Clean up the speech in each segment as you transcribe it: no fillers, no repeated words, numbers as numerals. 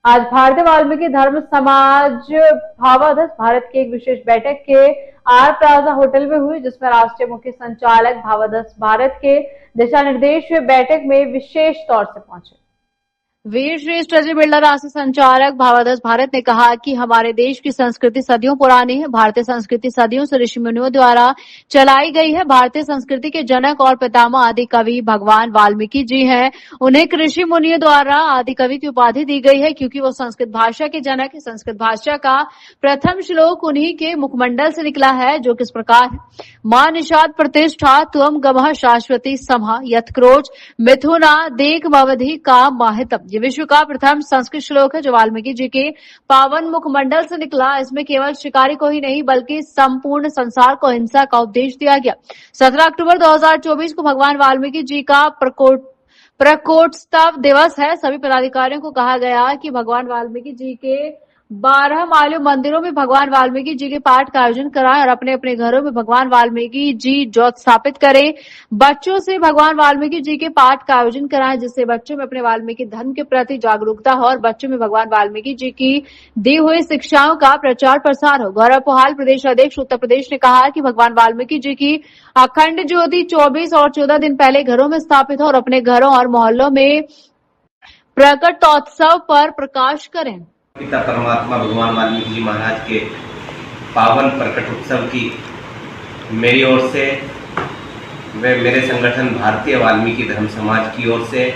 आज भारतीय वाल्मीकि धर्म समाज भावाधस भारत की एक विशेष बैठक के आर प्लाजा होटल में हुई, जिसमें राष्ट्रीय मुख्य संचालक भावाधस भारत के दिशा निर्देश बैठक में विशेष तौर से पहुंचे। वीर श्रेष्ठ अजय बिरला राष्ट्रीय संचालक भावाधस भारत ने कहा कि हमारे देश की संस्कृति सदियों पुरानी है। भारतीय संस्कृति सदियों से ऋषि मुनियों द्वारा चलाई गई है। भारतीय संस्कृति के जनक और पितामह आदि कवि भगवान वाल्मीकि जी हैं। उन्हें ऋषि मुनियों द्वारा आदि कवि की उपाधि दी गई है, क्योंकि वो संस्कृत भाषा के जनक है। संस्कृत भाषा का प्रथम श्लोक उन्हीं के मुखमंडल से निकला है, जो किस प्रकार है। मां निषाद प्रतिष्ठा त्वम गमः शाश्वती समः यत्क्रोच मिथुना देक मवधि का माहितम। ये विश्व का प्रथम संस्कृत श्लोक है, जो वाल्मीकि जी के पावन मुखमंडल से निकला। इसमें केवल शिकारी को ही नहीं, बल्कि संपूर्ण संसार को हिंसा का उपदेश दिया गया। 17 अक्टूबर 2024 को भगवान वाल्मीकि जी का प्रकोत्सव दिवस है। सभी पदाधिकारियों को कहा गया कि भगवान वाल्मीकि जी के 12 मालूम मंदिरों में भगवान वाल्मीकि जी के पाठ का आयोजन कराएं और अपने अपने घरों में भगवान वाल्मीकि जी ज्योत स्थापित करें। बच्चों से भगवान वाल्मीकि जी के पाठ का आयोजन कराएं, जिससे बच्चों में अपने वाल्मीकि धर्म के प्रति जागरूकता हो और बच्चों में भगवान वाल्मीकि जी की दी हुई शिक्षाओं का प्रचार प्रसार हो। गौरव पोहाल प्रदेश अध्यक्ष उत्तर प्रदेश ने कहा कि भगवान वाल्मीकि जी की अखंड ज्योति 24 और 14 दिन पहले घरों में स्थापित हो और अपने घरों और मोहल्लों में प्रकटोत्सव पर प्रकाश करें। पिता परमात्मा भगवान वाल्मीकि जी महाराज के पावन प्रकट उत्सव की मेरी ओर से व मेरे संगठन भारतीय वाल्मीकि धर्म समाज की ओर से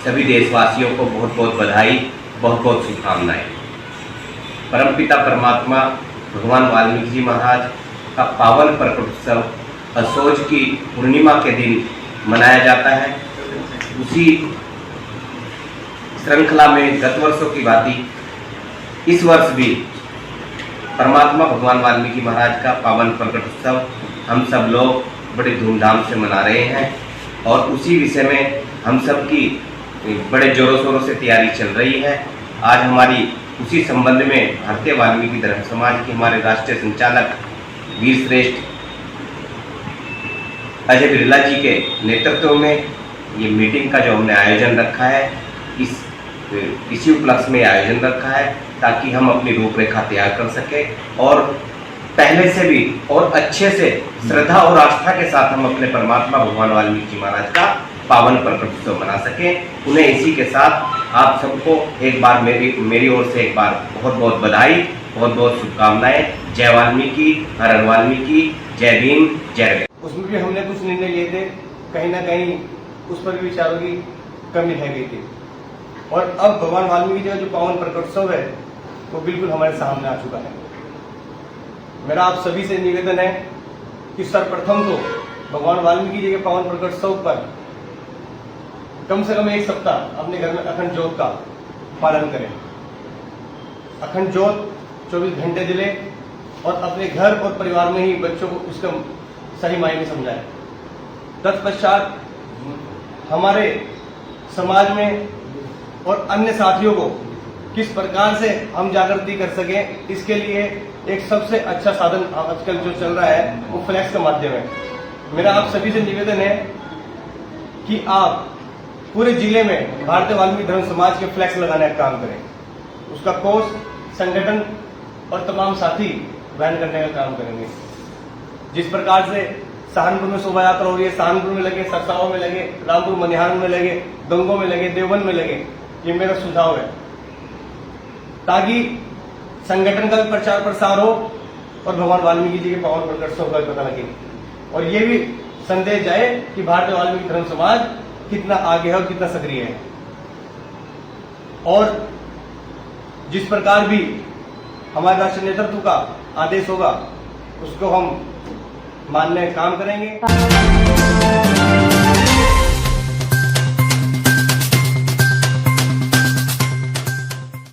सभी देशवासियों को बहुत बहुत बधाई, बहुत बहुत शुभकामनाएं। परमपिता परमात्मा भगवान वाल्मीकि जी महाराज का पावन प्रकट उत्सव असोज की पूर्णिमा के दिन मनाया जाता है। उसी श्रृंखला में गत वर्षों की भांति इस वर्ष भी परमात्मा भगवान वाल्मीकि महाराज का पावन प्रकट उत्सव हम सब लोग बड़े धूमधाम से मना रहे हैं और उसी विषय में हम सब की बड़े जोरों शोरों से तैयारी चल रही है। आज हमारी उसी संबंध में भारतीय वाल्मीकि धर्म समाज के हमारे राष्ट्रीय संचालक वीर श्रेष्ठ अजय बिरला जी के नेतृत्व में ये मीटिंग का जो हमने आयोजन रखा है, इसी उपलक्ष्य में आयोजन रखा है ताकि हम अपनी रूपरेखा तैयार कर सके और पहले से भी और अच्छे से श्रद्धा और आस्था के साथ हम अपने परमात्मा भगवान वाल्मीकि जी महाराज का पावन प्रकट उत्सव मना सके। उन्हें इसी के साथ आप सबको एक बार मेरी ओर से एक बार बहुत बहुत बधाई, बहुत बहुत शुभकामनाएं। जय वाल्मीकि, हर हर वाल्मीकि, जय भीम, जय गौ। उसमें भी हमने कुछ निर्णय लिए थे, कहीं ना कहीं उस पर भी विचारों की कमी रह गई थी और अब भगवान वाल्मीकि जी का जो पावन प्रकटोत्सव है वो बिल्कुल हमारे सामने आ चुका है। मेरा आप सभी से निवेदन है कि सर्वप्रथम तो भगवान वाल्मीकि जी के पावन प्रकटोत्सव पर कम से कम एक सप्ताह अपने घर में अखंड ज्योत का पालन करें। अखंड ज्योत 24 घंटे जले और अपने घर और परिवार में ही बच्चों को उसका सही मायने समझाएं। तत्पश्चात हमारे समाज में और अन्य साथियों को किस प्रकार से हम जागृति कर सकें, इसके लिए एक सबसे अच्छा साधन आजकल जो चल रहा है वो फ्लैक्स का माध्यम है। मेरा आप सभी से निवेदन है कि आप पूरे जिले में भारतीय वाल्मीकि धर्म समाज के फ्लैक्स लगाने का काम करें। उसका कोष, संगठन और तमाम साथी वहन करने का काम करेंगे। जिस प्रकार से सहारनपुर में शोभा यात्रा हो रही है, सहारनपुर में लगे, सरसावा में लगे, रामपुर मनिहार में लगे, गंगों में लगे, देवबंद में लगे, ये मेरा सुझाव है ताकि संगठन का भी प्रचार प्रसार हो और भगवान वाल्मीकि जी के पावन प्रकटोत्सव का पता लगे और ये भी संदेश जाए कि भारतीय वाल्मीकि धर्म समाज कितना आगे है और कितना सक्रिय है। और जिस प्रकार भी हमारे राष्ट्रीय नेतृत्व का आदेश होगा उसको हम मानने का काम करेंगे।